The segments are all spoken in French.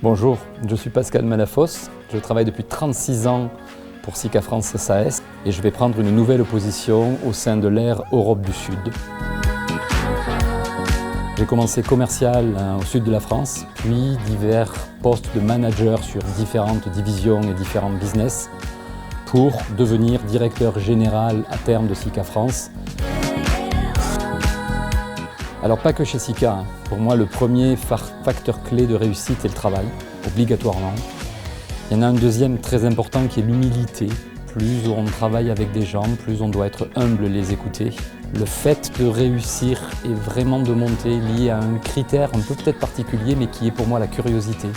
Bonjour, je suis Pascal Malafosse, je travaille depuis 36 ans pour Sika France SAS et je vais prendre une nouvelle position au sein de l'Air Europe du Sud. J'ai commencé commercial au sud de la France, puis divers postes de manager sur différentes divisions et différents business pour devenir directeur général à terme de Sika France. Alors pas que chez Sika, pour moi le premier facteur clé de réussite est le travail, obligatoirement. Il y en a un deuxième très important qui est l'humilité. Plus on travaille avec des gens, plus on doit être humble et les écouter. Le fait de réussir est vraiment de monter lié à un critère un peu peut-être particulier mais qui est pour moi la curiosité.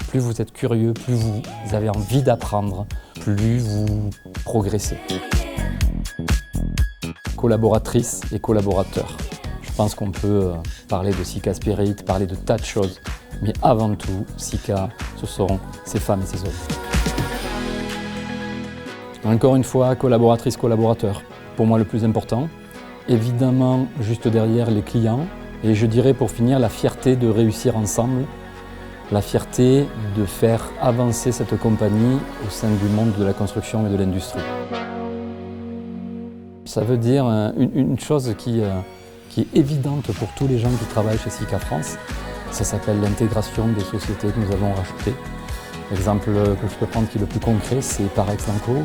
Plus vous êtes curieux, plus vous avez envie d'apprendre, plus vous progressez. Collaboratrices et collaborateurs. Je pense qu'on peut parler de Sika Spirit, parler de tas de choses, mais avant tout, Sika, ce seront ces femmes et ces hommes. Encore une fois, collaboratrices, collaborateurs, pour moi le plus important. Évidemment, juste derrière les clients, et je dirais pour finir, la fierté de réussir ensemble, la fierté de faire avancer cette compagnie au sein du monde de la construction et de l'industrie. Ça veut dire une chose qui est évidente pour tous les gens qui travaillent chez Sika France. Ça s'appelle l'intégration des sociétés que nous avons rachetées. L'exemple que je peux prendre qui est le plus concret, c'est Parex Denko.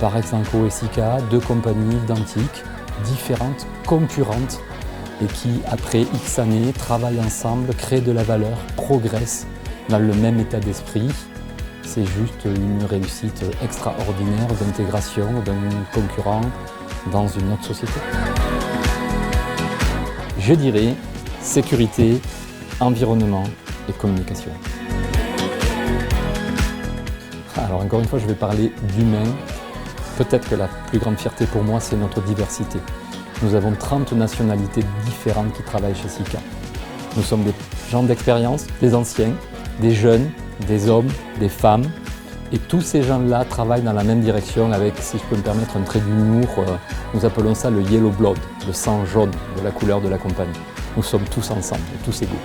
Parex Denko et Sika, deux compagnies identiques, différentes, concurrentes, et qui, après X années, travaillent ensemble, créent de la valeur, progressent dans le même état d'esprit. C'est juste une réussite extraordinaire d'intégration d'un concurrent dans une autre société. Je dirais sécurité, environnement et communication. Alors encore une fois, je vais parler d'humain. Peut-être que la plus grande fierté pour moi, c'est notre diversité. Nous avons 30 nationalités différentes qui travaillent chez Sika. Nous sommes des gens d'expérience, des anciens, des jeunes, des hommes, des femmes. Et tous ces gens-là travaillent dans la même direction avec, si je peux me permettre, un trait d'humour. Nous appelons ça le yellow blood, le sang jaune de la couleur de la compagnie. Nous sommes tous ensemble, tous égaux.